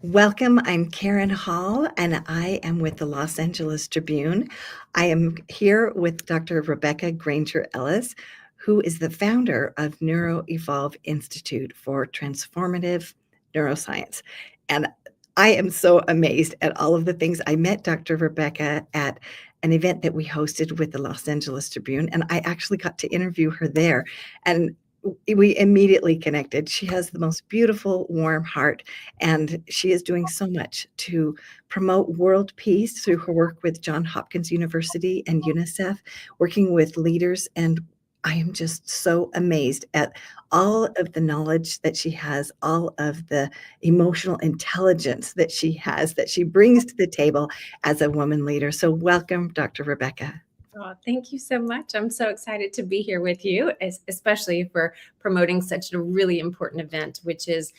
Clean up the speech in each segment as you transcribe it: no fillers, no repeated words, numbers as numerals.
Welcome. I'm Karen Hall, and I am with the Los Angeles Tribune. I am here with Dr. Rebekah Granger-Ellis, who is the founder of NeuroEvolve Institute for Transformative Neuroscience. And I am so amazed at all of the things. I met Dr. Rebekah at an event that we hosted with the Los Angeles Tribune, and I actually got to interview her there. And we immediately connected. She has the most beautiful, warm heart, and she is doing so much to promote world peace through her work with Johns Hopkins University and UNICEF, working with leaders. And I am just so amazed at all of the knowledge that she has, all of the emotional intelligence that she has, that she brings to the table as a woman leader. So welcome, Dr. Rebekah. Oh, thank you so much. I'm so excited to be here with you, especially for promoting such a really important event, which is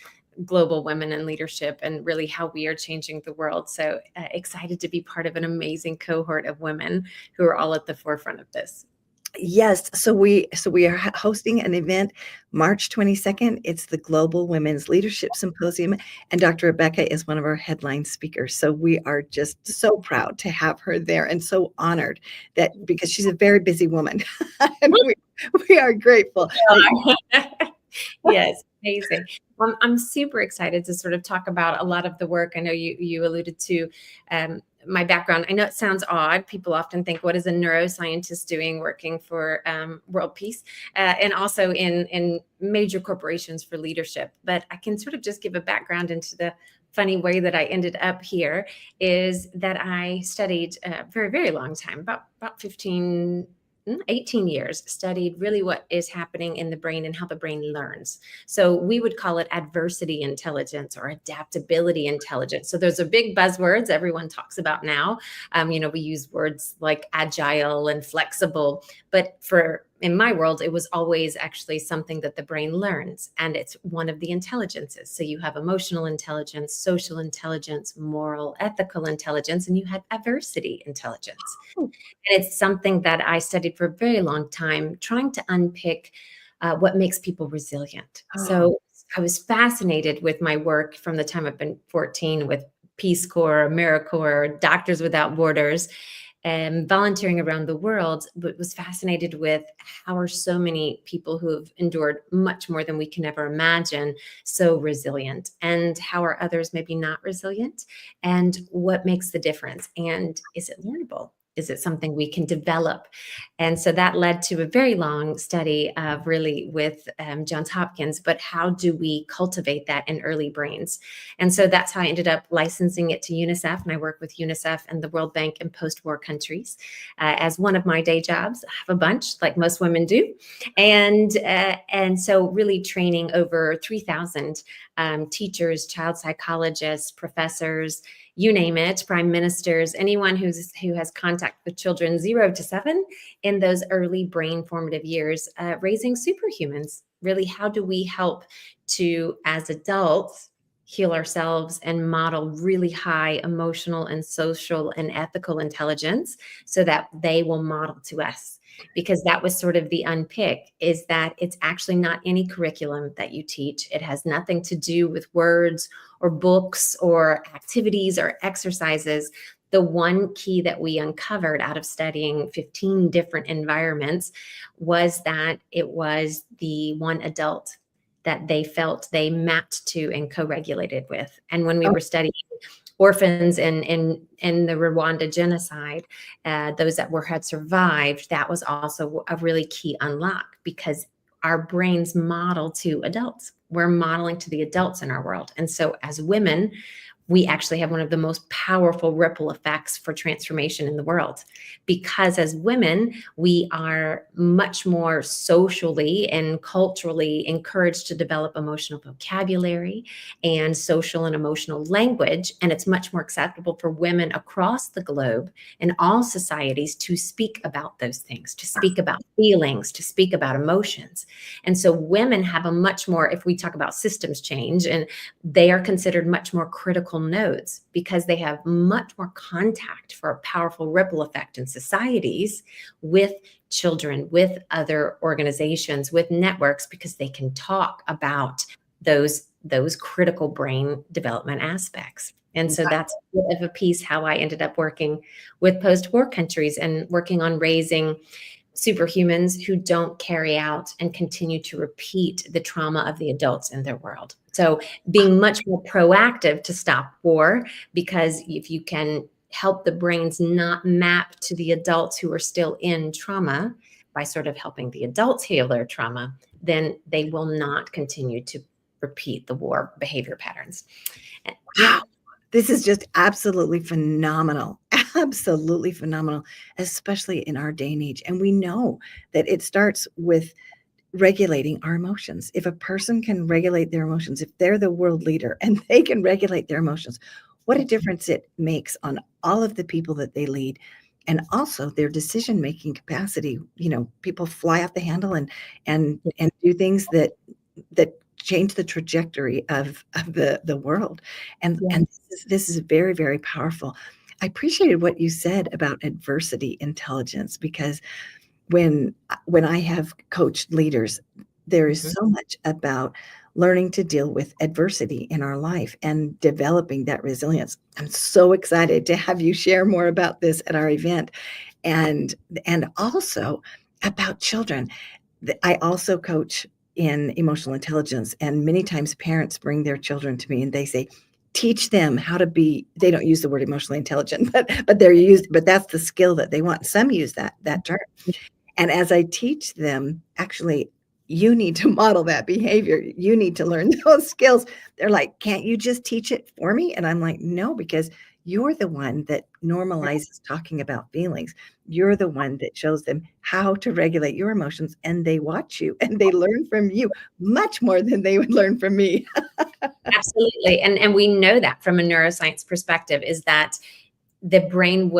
global women in leadership and really how we are changing the world. So excited to be part of an amazing cohort of women who are all at the forefront of this. Yes, so we are hosting an event March 22nd. It's the Global Women's Leadership Symposium, and Dr. Rebekah is one of our headline speakers. So we are just so proud to have her there and so honored that because she's a very busy woman. And we are grateful. Yes, amazing. I'm super excited to sort of talk about a lot of the work. I know you alluded to my background. I know it sounds odd. People often think, what is a neuroscientist doing working for world peace and also in major corporations for leadership? But I can sort of just give a background into the funny way that I ended up here is that I studied a very, very long time, about 18 years, studied really what is happening in the brain and how the brain learns. So we would call it adversity intelligence or adaptability intelligence. So those are big buzzwords everyone talks about now. We use words like agile and flexible, but in my world, it was always actually something that the brain learns, and it's one of the intelligences. So you have emotional intelligence, social intelligence, moral, ethical intelligence, and you have adversity intelligence. And it's something that I studied for a very long time, trying to unpick what makes people resilient. So I was fascinated with my work from the time I've been 14 with Peace Corps, AmeriCorps, Doctors Without Borders, and volunteering around the world, but was fascinated with how are so many people who have endured much more than we can ever imagine so resilient, and how are others maybe not resilient, and what makes the difference, and is it learnable? Is it something we can develop? And so that led to a very long study of really with Johns Hopkins, but how do we cultivate that in early brains? And so that's how I ended up licensing it to UNICEF. And I work with UNICEF and the World Bank in post-war countries as one of my day jobs. I have a bunch, like most women do. And so really training over 3,000 teachers, child psychologists, professors, you name it, prime ministers, anyone who has contact with children 0 to 7 in those early brain formative years, raising superhumans. Really, how do we help to, as adults, heal ourselves and model really high emotional and social and ethical intelligence so that they will model to us? Because that was sort of the unpick, is that it's actually not any curriculum that you teach. It has nothing to do with words or books or activities or exercises. The one key that we uncovered out of studying 15 different environments was that it was the one adult that they felt they mapped to and co-regulated with. And when we were studying orphans in the Rwanda genocide, those that had survived, that was also a really key unlock, because our brains model to adults. We're modeling to the adults in our world. And so as women, we actually have one of the most powerful ripple effects for transformation in the world, because as women, we are much more socially and culturally encouraged to develop emotional vocabulary and social and emotional language. And it's much more acceptable for women across the globe in all societies to speak about those things, to speak about feelings, to speak about emotions. And so women have a much more, if we talk about systems change, and they are considered much more critical nodes because they have much more contact for a powerful ripple effect in societies with children, with other organizations, with networks, because they can talk about those those critical brain development aspects. And so that's a bit of a piece how I ended up working with post-war countries and working on raising superhumans who don't carry out and continue to repeat the trauma of the adults in their world. So being much more proactive to stop war, because if you can help the brains not map to the adults who are still in trauma by sort of helping the adults heal their trauma, then they will not continue to repeat the war behavior patterns. Wow. This is just absolutely phenomenal. Absolutely phenomenal, especially in our day and age. And we know that it starts with regulating our emotions. If a person can regulate their emotions, if they're the world leader and they can regulate their emotions, what a difference it makes on all of the people that they lead, and also their decision-making capacity. People fly off the handle and do things that change the trajectory of the world. And this is very, very powerful. I appreciated what you said about adversity intelligence, because when I have coached leaders, there is so much about learning to deal with adversity in our life and developing that resilience. I'm so excited to have you share more about this at our event, and also about children. I also coach in emotional intelligence, and many times parents bring their children to me and they say, teach them how to be, they don't use the word emotionally intelligent, but that's the skill that they want. Some use that term. And as I teach them, actually, you need to model that behavior. You need to learn those skills. They're like, can't you just teach it for me? And I'm like, no, because you're the one that normalizes talking about feelings. You're the one that shows them how to regulate your emotions, and they watch you and they learn from you much more than they would learn from me. Absolutely. And we know that from a neuroscience perspective, is that the brain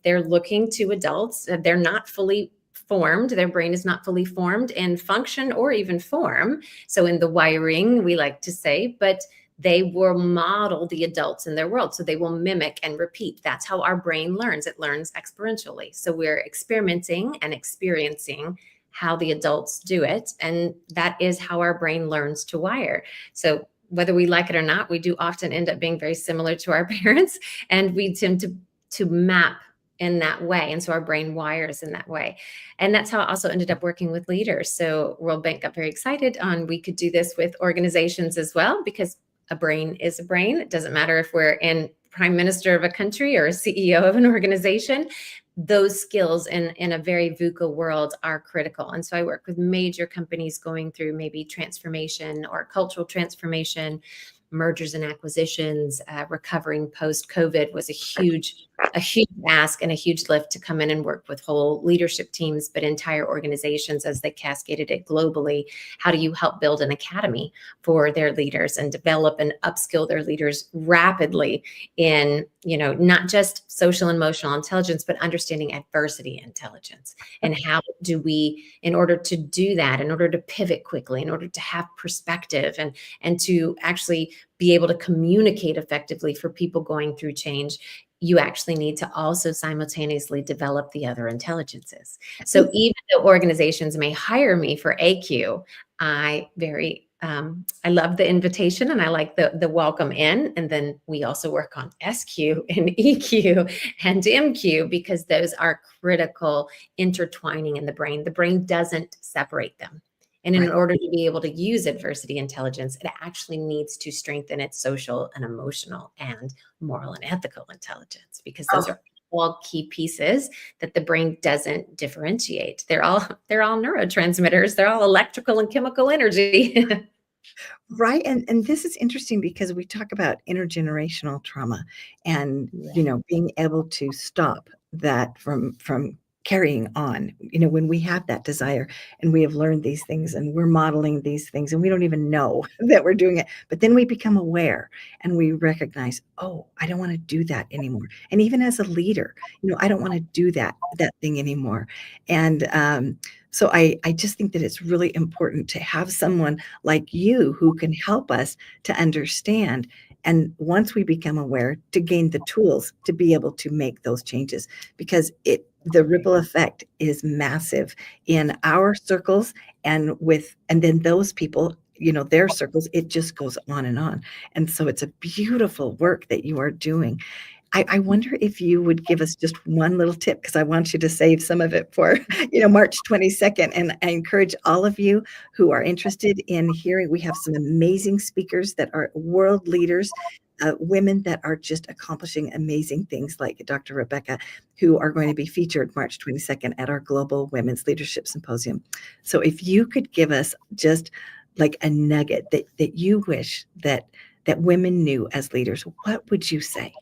they're looking to adults. They're not fully formed. Their brain is not fully formed in function or even form. So in the wiring, we like to say, but they will model the adults in their world. So they will mimic and repeat. That's how our brain learns. It learns exponentially. So we're experimenting and experiencing how the adults do it. And that is how our brain learns to wire. So whether we like it or not, we do often end up being very similar to our parents, and we tend to map in that way. And so our brain wires in that way. And that's how I also ended up working with leaders. So World Bank got very excited on we could do this with organizations as well, because a brain is a brain. It doesn't matter if we're in prime minister of a country or a CEO of an organization. Those skills in a very VUCA world are critical. And so I work with major companies going through maybe transformation or cultural transformation, mergers and acquisitions. Recovering post-COVID was a huge ask and a huge lift to come in and work with whole leadership teams, but entire organizations as they cascaded it globally. How do you help build an academy for their leaders and develop and upskill their leaders rapidly in, not just social and emotional intelligence, but understanding adversity intelligence? And how do we, in order to do that, in order to pivot quickly, in order to have perspective and to actually be able to communicate effectively for people going through change, you actually need to also simultaneously develop the other intelligences. So even though organizations may hire me for AQ, I love the invitation and I like the welcome in. And then we also work on SQ and EQ and MQ, because those are critical intertwining in the brain. The brain doesn't separate them. And in order to be able to use adversity intelligence, it actually needs to strengthen its social and emotional and moral and ethical intelligence, because those are all key pieces that the brain doesn't differentiate. They're all neurotransmitters. They're all electrical and chemical energy. Right. And this is interesting because we talk about intergenerational trauma and, being able to stop that from carrying on, when we have that desire and we have learned these things and we're modeling these things and we don't even know that we're doing it, but then we become aware and we recognize, oh, I don't want to do that anymore. And even as a leader, I don't want to do that thing anymore. And, so I just think that it's really important to have someone like you who can help us to understand. And once we become aware, to gain the tools to be able to make those changes, because the ripple effect is massive in our circles and then those people their circles, it just goes on and on. And so it's a beautiful work that you are doing. I wonder if you would give us just one little tip, because I want you to save some of it for, March 22nd. And I encourage all of you who are interested in hearing, we have some amazing speakers that are world leaders, women that are just accomplishing amazing things like Dr. Rebekah, who are going to be featured March 22nd at our Global Women's Leadership Symposium. So if you could give us just like a nugget that you wish that women knew as leaders, what would you say?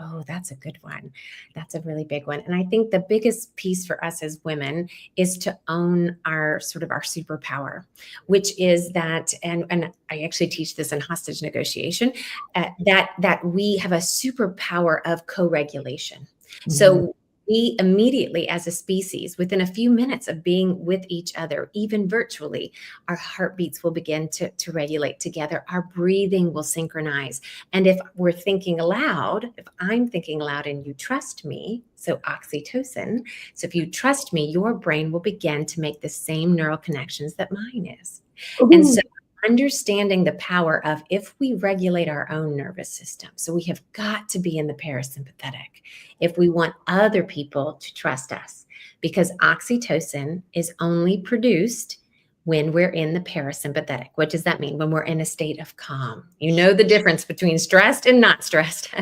Oh, that's a good one. That's a really big one. And I think the biggest piece for us as women is to own our sort of our superpower, which is that, and I actually teach this in hostage negotiation, that we have a superpower of co-regulation. So we immediately, as a species, within a few minutes of being with each other, even virtually, our heartbeats will begin to regulate together. Our breathing will synchronize. And if we're thinking aloud, if I'm thinking aloud and you trust me, so oxytocin, so if you trust me, your brain will begin to make the same neural connections that mine is. And so understanding the power of if we regulate our own nervous system. So we have got to be in the parasympathetic if we want other people to trust us, because oxytocin is only produced when we're in the parasympathetic. What does that mean? When we're in a state of calm. You know the difference between stressed and not stressed.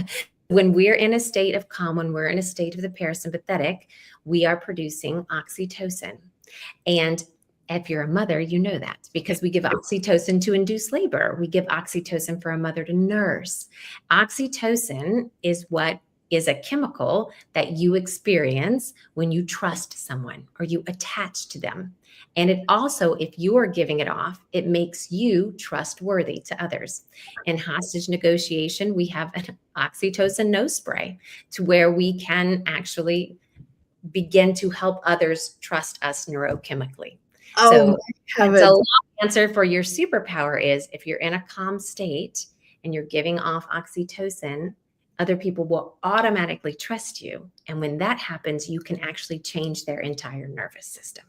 When we're in a state of calm, when we're in a state of the parasympathetic, we are producing oxytocin. And if you're a mother, you know that, because we give oxytocin to induce labor. We give oxytocin for a mother to nurse. Oxytocin is what is a chemical that you experience when you trust someone or you attach to them. And it also, if you are giving it off, it makes you trustworthy to others. In hostage negotiation, we have an oxytocin nose spray to where we can actually begin to help others trust us neurochemically. So it's a long answer for your superpower is if you're in a calm state and you're giving off oxytocin, other people will automatically trust you. And when that happens, you can actually change their entire nervous system.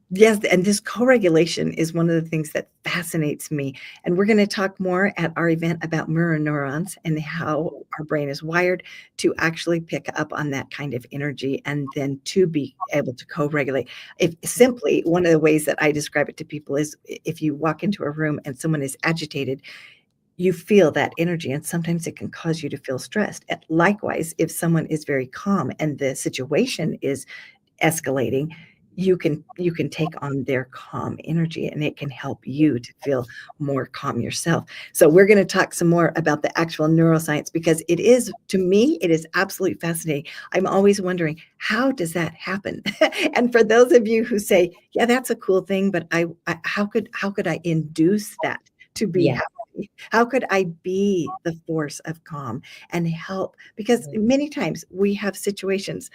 Yes, and this co-regulation is one of the things that fascinates me. And we're going to talk more at our event about mirror neurons and how our brain is wired to actually pick up on that kind of energy and then to be able to co-regulate. If simply one of the ways that I describe it to people is if you walk into a room and someone is agitated, you feel that energy, and sometimes it can cause you to feel stressed. And likewise, if someone is very calm and the situation is escalating, you can take on their calm energy, and it can help you to feel more calm yourself. So we're going to talk some more about the actual neuroscience, because it is, to me, it is absolutely fascinating. I'm always wondering, how does that happen? And for those of you who say, yeah, that's a cool thing, but how could I induce that to be happy? How could I be the force of calm and help? Because many times we have situations,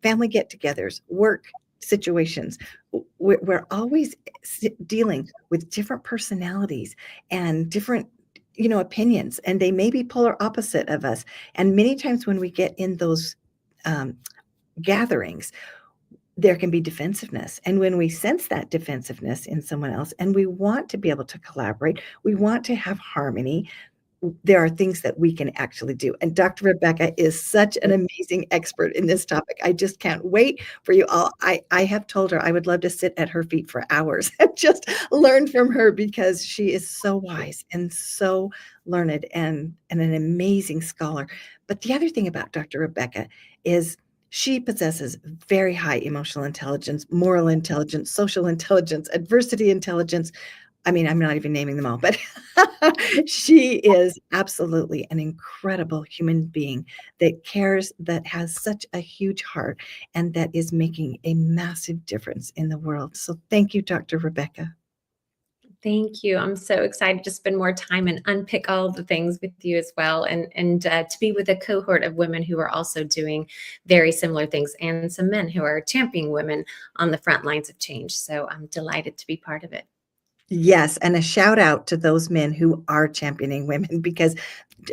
family get-togethers, work situations. We're always dealing with different personalities and different, opinions, and they may be polar opposite of us. And many times when we get in those gatherings, there can be defensiveness. And when we sense that defensiveness in someone else and we want to be able to collaborate, we want to have harmony, there are things that we can actually do. And Dr. Rebekah is such an amazing expert in this topic. I just can't wait for you all. I have told her I would love to sit at her feet for hours and just learn from her, because she is so wise and so learned and an amazing scholar. But the other thing about Dr. Rebekah is she possesses very high emotional intelligence, moral intelligence, social intelligence, adversity intelligence. I mean, I'm not even naming them all, but she is absolutely an incredible human being that cares, that has such a huge heart, and that is making a massive difference in the world. So thank you, Dr. Rebekah. Thank you. I'm so excited to spend more time and unpick all the things with you as well, and to be with a cohort of women who are also doing very similar things, and some men who are championing women on the front lines of change. So I'm delighted to be part of it. Yes, and a shout out to those men who are championing women because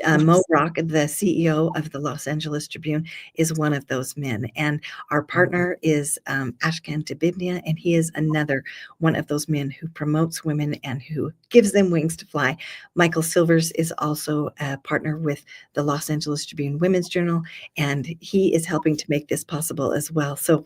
Mo Yes. Rock, the CEO of the Los Angeles Tribune, is one of those men. And our partner is Ashkan Tabibnia, and he is another one of those men who promotes women and who gives them wings to fly. Michael Silvers is also a partner with the Los Angeles Tribune Women's Journal, and he is helping to make this possible as well. So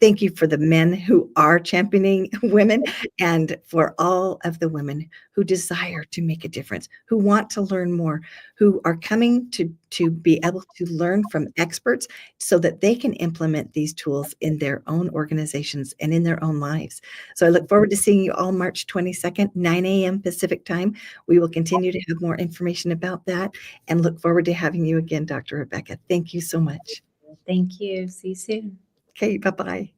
thank you for the men who are championing women and for all of the women who desire to make a difference, who want to learn more, who are coming to be able to learn from experts so that they can implement these tools in their own organizations and in their own lives. So I look forward to seeing you all March 22nd, 9 a.m. Pacific time. We will continue to have more information about that and look forward to having you again, Dr. Rebekah. Thank you so much. Thank you. See you soon. Okay, bye-bye.